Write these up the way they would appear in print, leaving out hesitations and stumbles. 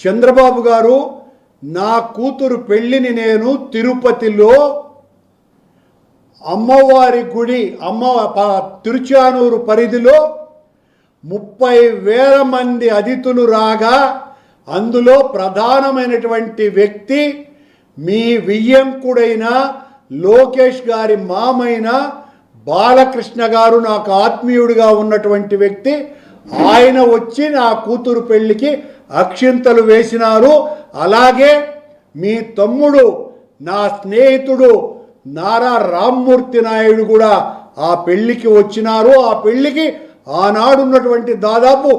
చంద్రబాబు గారు నా కూతురు పెళ్ళిని నేను తిరుపతిలో అమ్మవారి గుడి తిరుచానూరు పరిధిలో 30,000 మంది అతిథులు రాగా అందులో ప్రధానమైనటువంటి వ్యక్తి మీ వియ్యంకుడైన లోకేష్ గారి మామైన బాలకృష్ణ గారు, నాకు ఆత్మీయుడిగా ఉన్నటువంటి వ్యక్తి. ఆయన వచ్చి నా కూతురు పెళ్ళికి అక్షింతలు వేసినారు. అలాగే మీ తమ్ముడు, నా స్నేహితుడు నారా రామ్మూర్తి నాయుడు కూడా ఆ పెళ్ళికి వచ్చినారు. ఆ పెళ్ళికి ఆనాడున్నటువంటి దాదాపు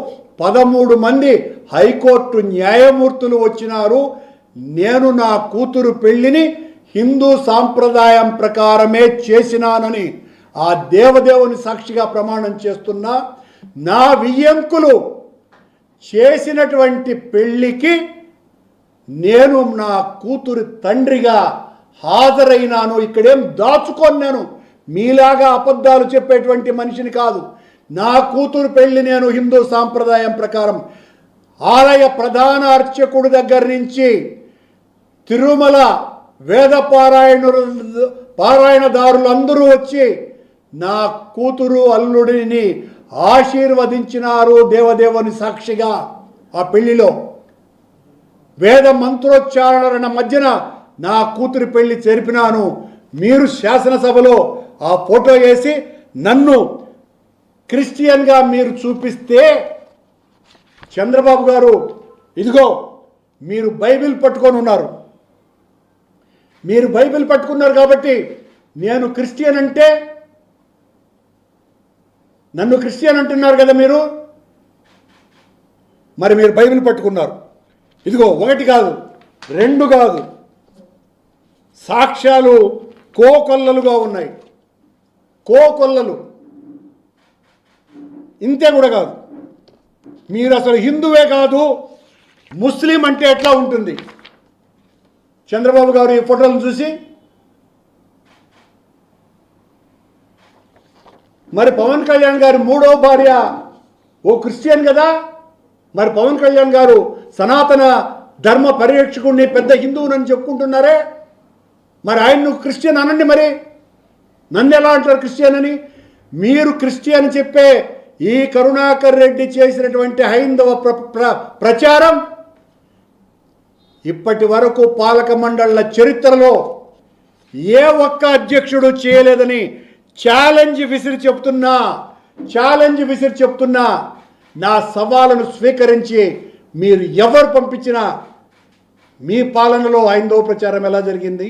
13 మంది హైకోర్టు న్యాయమూర్తులు వచ్చినారు. నేను నా కూతురు పెళ్ళిని హిందూ సాంప్రదాయం ప్రకారమే చేసినానని ఆ దేవదేవుని సాక్షిగా ప్రమాణం చేస్తున్నా. నా వియ్యంకులు చేసినటువంటి పెళ్ళికి నేను నా కూతురు తండ్రిగా హాజరైనాను. ఇక్కడేం దాచుకొని నేను మీలాగా అబద్ధాలు చెప్పేటువంటి మనిషిని కాదు. నా కూతురు పెళ్ళి నేను హిందూ సాంప్రదాయం ప్రకారం ఆలయ ప్రధాన అర్చకుడి దగ్గర నుంచి తిరుమల వేద పారాయణదారులందరూ వచ్చి నా కూతురు అల్లుడిని ఆశీర్వదించినారు దేవదేవుని సాక్షిగా. ఆ పెళ్లిలో వేద మంత్రోచ్చారణల మధ్యన నా కూతురి పెళ్లి జరిపినాను. మీరు శాసనసభలో ఆ ఫోటో వేసి నన్ను క్రిస్టియన్గా మీరు చూపిస్తే, చంద్రబాబు గారు ఇదిగో మీరు బైబిల్ పట్టుకొని ఉన్నారు, మీరు బైబిల్ పట్టుకున్నారు కాబట్టి నేను క్రిస్టియన్ అంటే, నన్ను క్రిస్టియన్ అంటున్నారు కదా మీరు, మరి మీరు బైబిల్ పట్టుకున్నారు. ఇదిగో 1 కాదు 2 కాదు, సాక్ష్యాలు కోకొల్లలుగా ఉన్నాయి. కోకొల్లలు. ఇంతే కూడా కాదు, మీరు అసలు హిందువే కాదు ముస్లిం అంటే ఎట్లా ఉంటుంది? చంద్రబాబు గారు ఈ ఫోటోలను చూసి, మరి పవన్ కళ్యాణ్ గారి 3వ భార్య ఓ క్రిస్టియన్ కదా, మరి పవన్ కళ్యాణ్ గారు సనాతన ధర్మ పరిరక్షకుడిని పెద్ద హిందువునని చెప్పుకుంటున్నారే, మరి ఆయన్ను క్రిస్టియన్ అనండి. మరి నన్ను ఎలా అంటారు క్రిస్టియన్ అని? మీరు క్రిస్టియన్ చెప్పే ఈ కరుణాకర్ రెడ్డి చేసినటువంటి హైందవ ప్రచారం ఇప్పటి వరకు పాలక మండళ్ల చరిత్రలో ఏ ఒక్క అధ్యక్షుడు చేయలేదని ఛాలెంజ్ విసిరి చెప్తున్నా. నా సవాలును స్వీకరించి మీరు ఎవరు పంపించినా మీ పాలనలో హైందవ ప్రచారం ఎలా జరిగింది,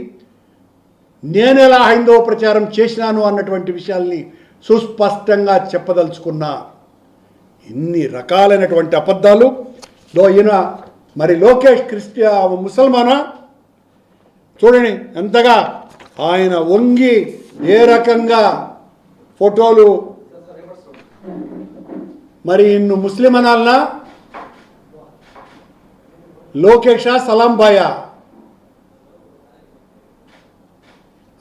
నేను ఎలా హైందవ ప్రచారం చేసినాను అన్నటువంటి విషయాల్ని సుస్పష్టంగా చెప్పదలుచుకున్నా. ఇన్ని రకాలైనటువంటి అబద్ధాలు. ఈయన మరి లోకేష్ ముసల్మానా? చూడండి ఎంతగా ఆయన వంగి ఏ రకంగా ఫోటోలు. మరి ఇన్ను ముస్లిం అనాలనా? లోకేషా సలాం బాయా?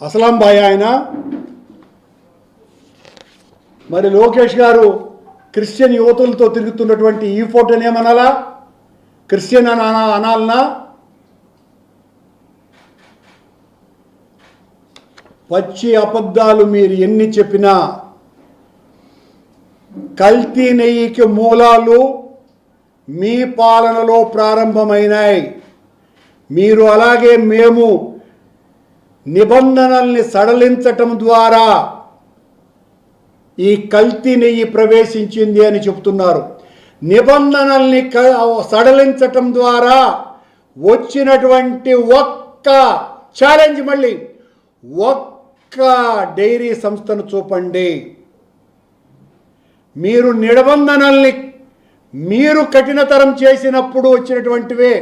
అసలాం బాయా ఆయన. మరి లోకేష్ గారు క్రిస్టియన్ యువతులతో తిరుగుతున్నటువంటి ఈ ఫోటోని ఏమనాలా? క్రిస్టియన్ అనాలనా? పచ్చి అబద్ధాలు మీరు ఎన్ని చెప్పినా కల్తీ నెయ్యికి మూలాలు మీ పాలనలో ప్రారంభమైనాయి. మీరు అలాగే మేము నిబంధనల్ని సడలించటం ద్వారా ఈ కల్తీ నెయ్యి ప్రవేశించింది అని చెప్తున్నారు. నిబంధనల్ని సడలించటం ద్వారా వచ్చినటువంటి ఒక్క ఛాలెంజ్, మళ్ళీ ఒక్క డైరీ సంస్థను చూపండి. మీరు నిబంధనల్ని మీరు కఠినతరం చేసినప్పుడు వచ్చినటువంటివే.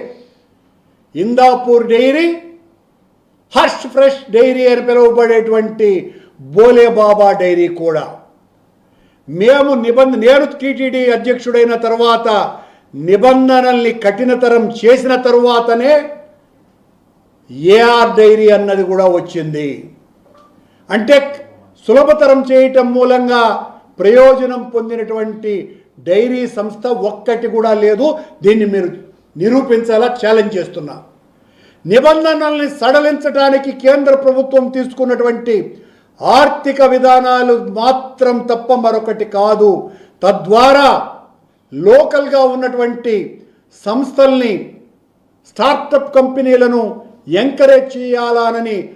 Indapur dairy, Harsh fresh dairy అని పిలువబడేటువంటి బోలే బాబా డైరీ కూడా నేను టీటీడీ అధ్యక్షుడైన తర్వాత నిబంధనల్ని కఠినతరం చేసిన తరువాతనే ఏఆర్ డైరీ అన్నది కూడా వచ్చింది. అంటే సులభతరం చేయటం మూలంగా ప్రయోజనం పొందినటువంటి డైరీ సంస్థ ఒక్కటి కూడా లేదు. దీన్ని మీరు నిరూపించాలా ఛాలెంజ్ చేస్తున్నా. నిబంధనల్ని సడలించడానికి కేంద్ర ప్రభుత్వం తీసుకున్నటువంటి ఆర్థిక విధానాలు మాత్రం తప్ప మరొకటి కాదు. తద్వారా లోకల్గా ఉన్నటువంటి సంస్థల్ని, స్టార్టప్ కంపెనీలను ఎంకరేజ్ చేయాలనని